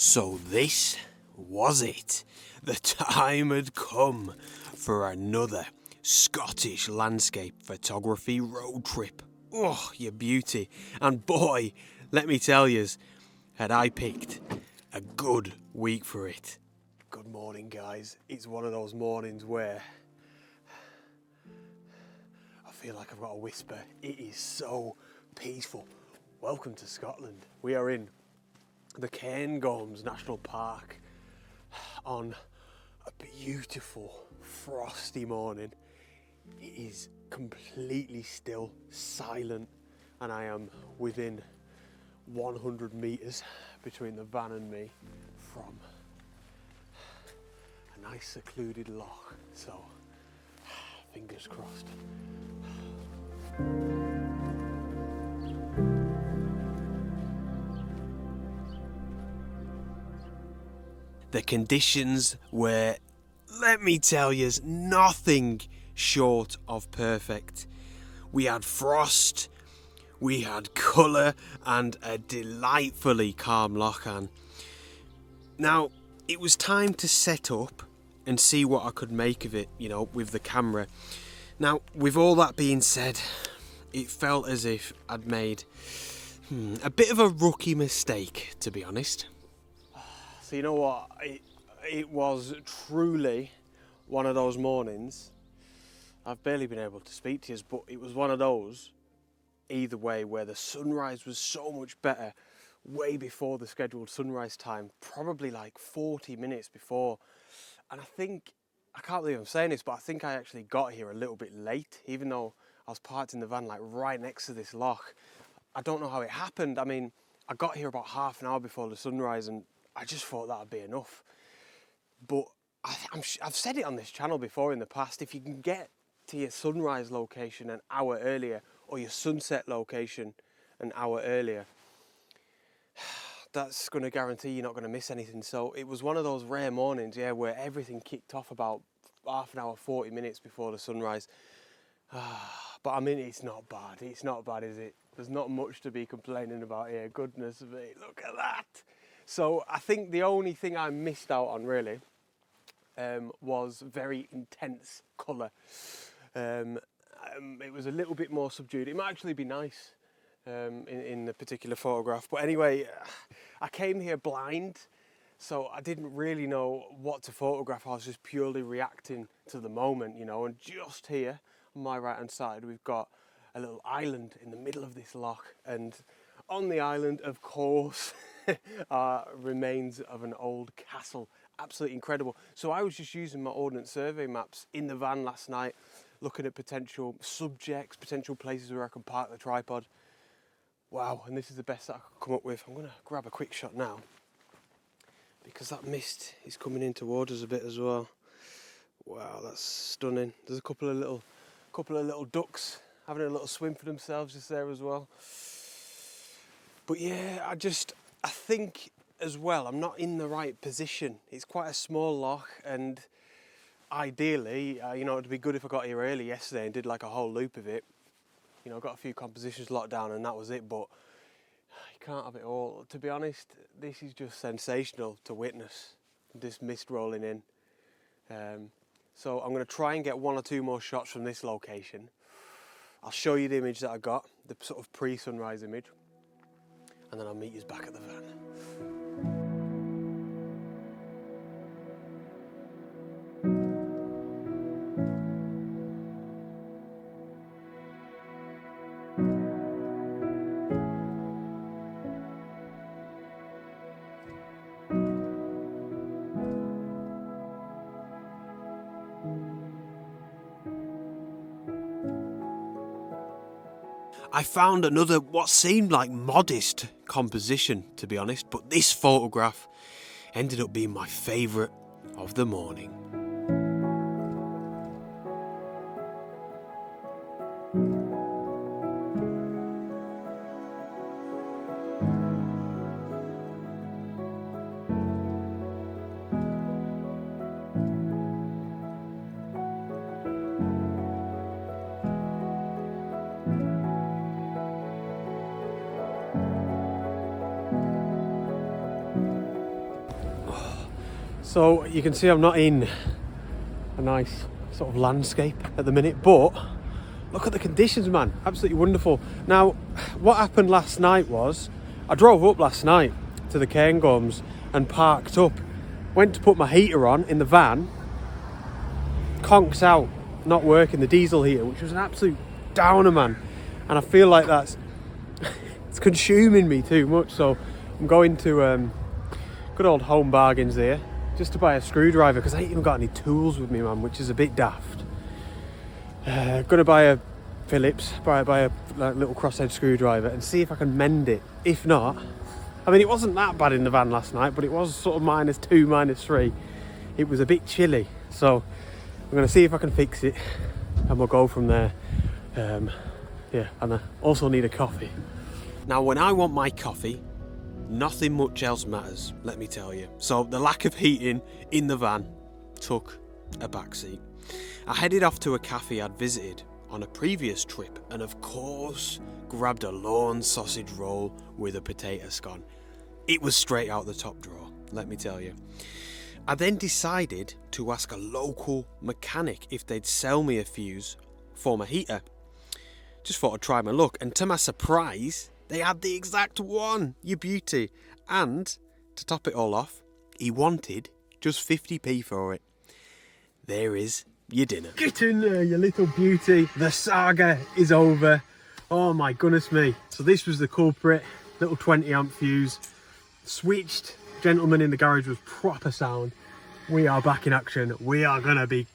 So this was it. The time had come for another Scottish landscape photography road trip. Oh, you beauty. And boy, let me tell yous, had I picked a good week for it. Good morning, guys. It's one of those mornings where I feel like I've got a whisper. It is so peaceful. Welcome to Scotland. We are in the Cairngorms National Park on a beautiful frosty morning. It is completely still, silent, and I am within 100 metres between the van and me from a nice secluded loch, so fingers crossed. The conditions were, let me tell you, nothing short of perfect. We had frost, we had colour, and a delightfully calm Lochan. Now, it was time to set up and see what I could make of it, with the camera. Now, with all that being said, it felt as if I'd made a bit of a rookie mistake, to be honest. So you know what, it was truly one of those mornings. I've barely been able to speak to you, but it was one of those, either way, where the sunrise was so much better way before the scheduled sunrise time, probably like 40 minutes before. And I can't believe I'm saying this, but I think I actually got here a little bit late, even though I was parked in the van like right next to this loch. I don't know how it happened. I mean, I got here about half an hour before the sunrise and I just thought that would be enough. But I've said it on this channel before in the past, if you can get to your sunrise location an hour earlier or your sunset location an hour earlier, that's going to guarantee you're not going to miss anything. So it was one of those rare mornings, where everything kicked off about half an hour, 40 minutes before the sunrise. But I mean, it's not bad. It's not bad, is it? There's not much to be complaining about here. Goodness me, look at that. So I think the only thing I missed out on really was very intense colour. It was a little bit more subdued. It might actually be nice in the particular photograph. But anyway, I came here blind, so I didn't really know what to photograph. I was just purely reacting to the moment, and just here on my right hand side we've got a little island in the middle of this loch, and on the island, of course, are remains of an old castle. Absolutely incredible. So I was just using my Ordnance Survey maps in the van last night, looking at potential subjects, potential places where I can park the tripod. Wow, and this is the best that I could come up with. I'm going to grab a quick shot now, because that mist is coming in towards us a bit as well. Wow, that's stunning. There's a couple of little ducks having a little swim for themselves just there as well. But yeah, I think as well, I'm not in the right position. It's quite a small loch, and ideally, it'd be good if I got here early yesterday and did like a whole loop of it. Got a few compositions locked down and that was it, but you can't have it all. To be honest, this is just sensational to witness, this mist rolling in. So I'm going to try and get one or two more shots from this location. I'll show you the image that I got, the sort of pre-sunrise image, and then I'll meet you back at the van. I found another what seemed like modest composition, to be honest, but this photograph ended up being my favourite of the morning. So you can see I'm not in a nice sort of landscape at the minute, but look at the conditions, man. Absolutely wonderful. Now, what happened last night was, I drove up last night to the Cairngorms and parked up. Went to put my heater on in the van. Conks out, not working, the diesel heater, which was an absolute downer, man. And I feel like that's it's consuming me too much. So I'm going to good old Home Bargains there just to buy a screwdriver, because I ain't even got any tools with me, man, which is a bit daft. Gonna buy a Phillips, buy a little crosshead screwdriver and see if I can mend it. If not, I mean, it wasn't that bad in the van last night, but it was sort of -2, -3. It was a bit chilly, so I'm gonna see if I can fix it, and we'll go from there. Yeah, and I also need a coffee. Now, when I want my coffee, nothing much else matters, let me tell you. So the lack of heating in the van took a backseat. I headed off to a cafe I'd visited on a previous trip, and of course grabbed a lawn sausage roll with a potato scone. It was straight out the top drawer, let me tell you. I then decided to ask a local mechanic if they'd sell me a fuse for my heater. Just thought I'd try my luck, and to my surprise, they had the exact one, you beauty. And to top it all off, he wanted just 50p for it. There is your dinner. Get in there, you little beauty. The saga is over. Oh my goodness me. So this was the culprit, little 20 amp fuse. Switched, gentleman in the garage was proper sound. We are back in action. We are gonna be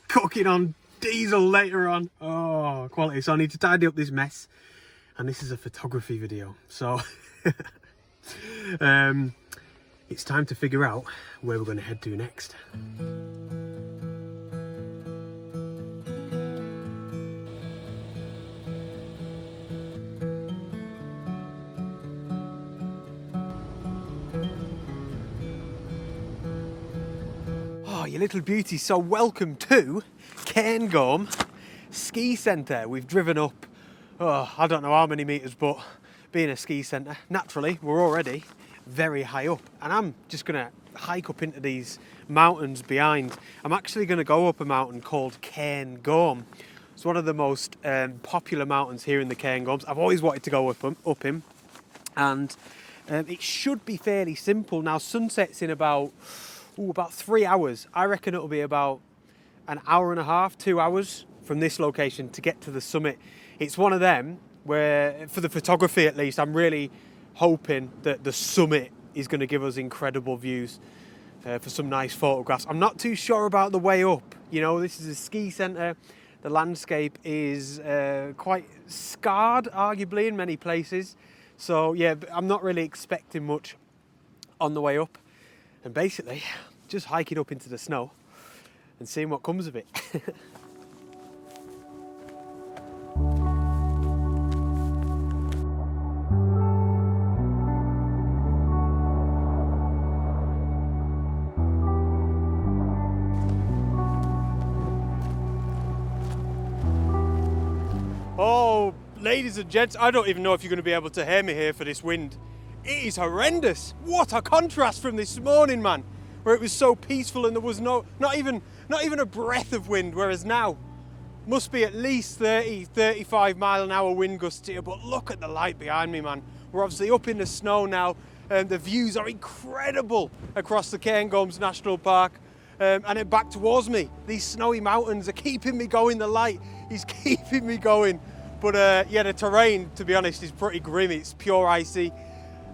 cooking on diesel later on. Oh, quality. So I need to tidy up this mess. And this is a photography video. So it's time to figure out where we're gonna head to next. You little beauty. So welcome to Cairngorm Ski Centre. We've driven up, I don't know how many metres, but being a ski centre, naturally we're already very high up, and I'm just going to hike up into these mountains behind. I'm actually going to go up a mountain called Cairngorm. It's one of the most popular mountains here in the Cairngorms. I've always wanted to go up him, and it should be fairly simple. Now, sunset's in about 3 hours. I reckon it'll be about an hour and a half, 2 hours from this location to get to the summit. It's one of them where, for the photography at least, I'm really hoping that the summit is going to give us incredible views for some nice photographs. I'm not too sure about the way up. You know, this is a ski centre. The landscape is quite scarred, arguably, in many places. So yeah, I'm not really expecting much on the way up. And basically, just hiking up into the snow and seeing what comes of it. Oh, ladies and gents, I don't even know if you're going to be able to hear me here for this wind. It is horrendous. What a contrast from this morning, man, where it was so peaceful and there was not even a breath of wind, whereas now must be at least 30-35 mile an hour wind gusts here. But look at the light behind me, man. We're obviously up in the snow now, and the views are incredible across the Cairngorms National Park, and then back towards me. These snowy mountains are keeping me going. The light is keeping me going. But yeah, the terrain, to be honest, is pretty grim. It's pure icy.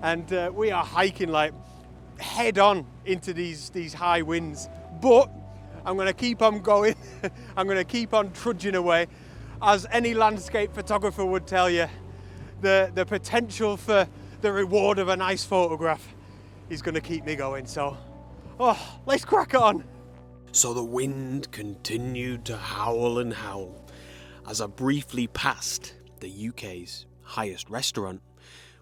And we are hiking like head on into these high winds. But I'm going to keep on going. I'm going to keep on trudging away. As any landscape photographer would tell you, the potential for the reward of a nice photograph is going to keep me going. So, let's crack on. So the wind continued to howl and howl as I briefly passed the UK's highest restaurant,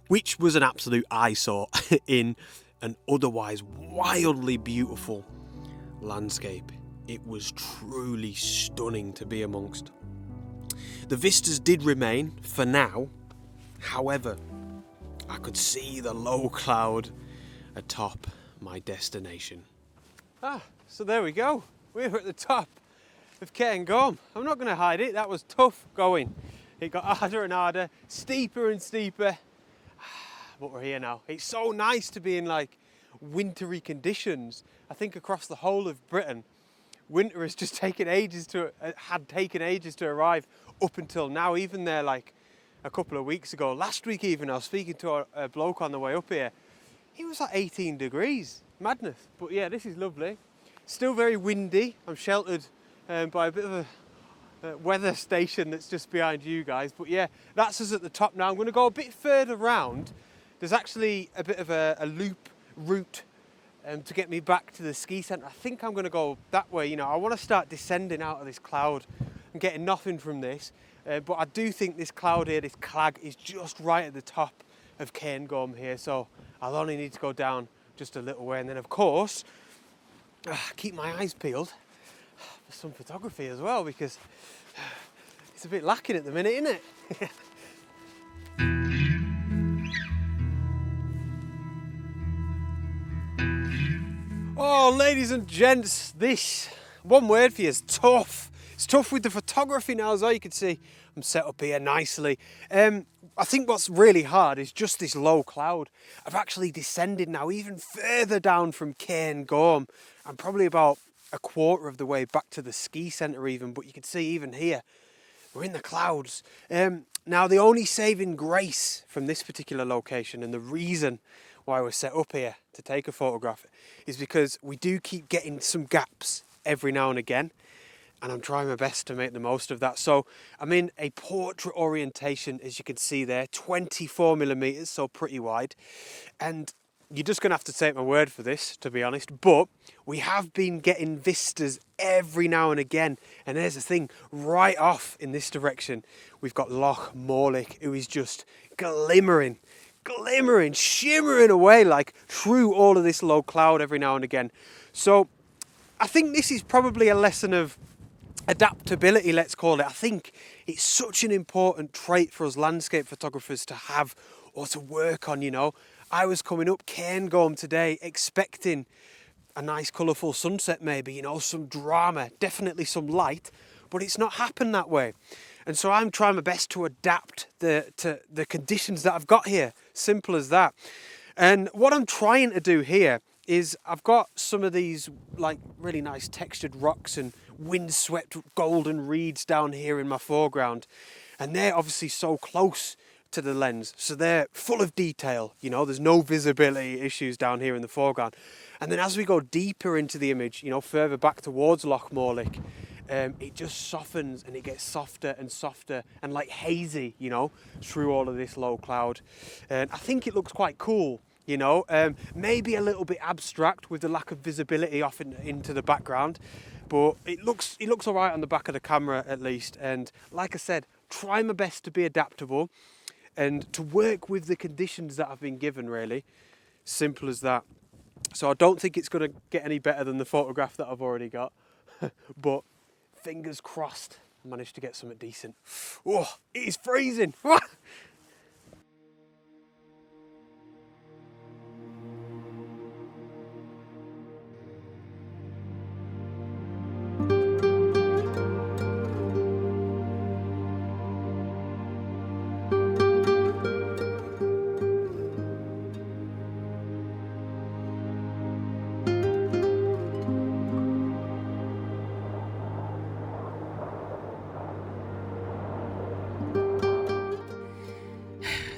which was an absolute eyesore in an otherwise wildly beautiful landscape. It was truly stunning to be amongst. The vistas did remain for now. However, I could see the low cloud atop my destination. So there we go. We're at the top of Cairngorm. I'm not going to hide it, that was tough going. It got harder and harder, steeper and steeper. But we're here now. It's so nice to be in like wintry conditions. I think across the whole of Britain, winter has just had taken ages to arrive up until now. Even there like a couple of weeks ago, last week even, I was speaking to a bloke on the way up here. It was like 18 degrees, madness. But yeah, this is lovely. Still very windy. I'm sheltered by a bit of a weather station that's just behind you guys. But yeah, that's us at the top now. I'm going to go a bit further round. There's actually a bit of a loop route to get me back to the ski centre. I think I'm going to go that way. You know, I want to start descending out of this cloud and getting nothing from this. But I do think this cloud here, this clag, is just right at the top of Cairngorm here. So I'll only need to go down just a little way. And then, of course, keep my eyes peeled for some photography as well, because it's a bit lacking at the minute, isn't it? Oh, ladies and gents, this one word for you is tough. It's tough with the photography now, as well. You can see I'm set up here nicely. I think what's really hard is just this low cloud. I've actually descended now even further down from Cairngorm. I'm probably about a quarter of the way back to the ski centre even, but you can see even here, we're in the clouds. Now, the only saving grace from this particular location, and the reason why we're set up here to take a photograph, is because we do keep getting some gaps every now and again, and I'm trying my best to make the most of that. So I'm in a portrait orientation, as you can see there, 24mm, so pretty wide. And you're just going to have to take my word for this, to be honest, but we have been getting vistas every now and again. And there's the thing, right off in this direction, we've got Loch Morlich, who is just glimmering, shimmering away like through all of this low cloud every now and again. So I think this is probably a lesson of adaptability, let's call it. I think it's such an important trait for us landscape photographers to have or to work on, you know. I was coming up Cairngorm today expecting a nice colourful sunset maybe, you know, some drama, definitely some light, but it's not happened that way. And so I'm trying my best to adapt to the conditions that I've got here. Simple as that. And what I'm trying to do here is I've got some of these like really nice textured rocks and windswept golden reeds down here in my foreground. And they're obviously so close to the lens, so they're full of detail, you know, there's no visibility issues down here in the foreground. And then as we go deeper into the image, you know, further back towards Loch Morlich, it just softens and it gets softer and softer and like hazy, you know, through all of this low cloud. And I think it looks quite cool, you know, maybe a little bit abstract with the lack of visibility off into the background, but it looks all right on the back of the camera at least. And like I said, try my best to be adaptable and to work with the conditions that I've been given, really. Simple as that. So I don't think it's going to get any better than the photograph that I've already got. But fingers crossed, I managed to get something decent. Oh, it is freezing.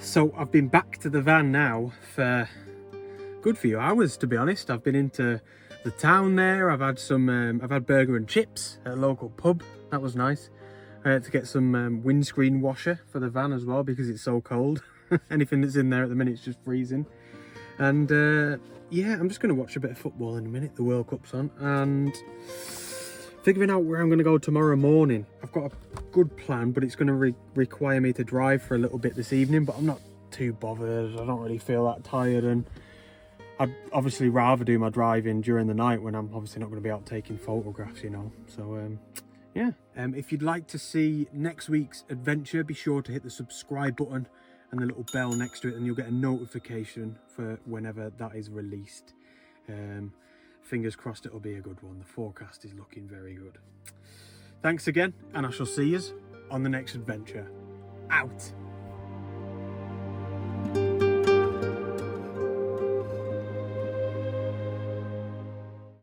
So I've been back to the van now for a good few hours, to be honest. I've been into the town there. I've had some, I've had burger and chips at a local pub. That was nice. I had to get some windscreen washer for the van as well because it's so cold. Anything that's in there at the minute is just freezing. And yeah, I'm just going to watch a bit of football in a minute. The World Cup's on, and figuring out where I'm going to go tomorrow morning. I've got a good plan, but it's going to require me to drive for a little bit this evening, but I'm not too bothered. I don't really feel that tired, and I'd obviously rather do my driving during the night when I'm obviously not going to be out taking photographs, you know. So yeah, if you'd like to see next week's adventure, be sure to hit the subscribe button and the little bell next to it, and you'll get a notification for whenever that is released. fingers crossed it'll be a good one. The forecast is looking very good. Thanks again, and I shall see you on the next adventure. Out.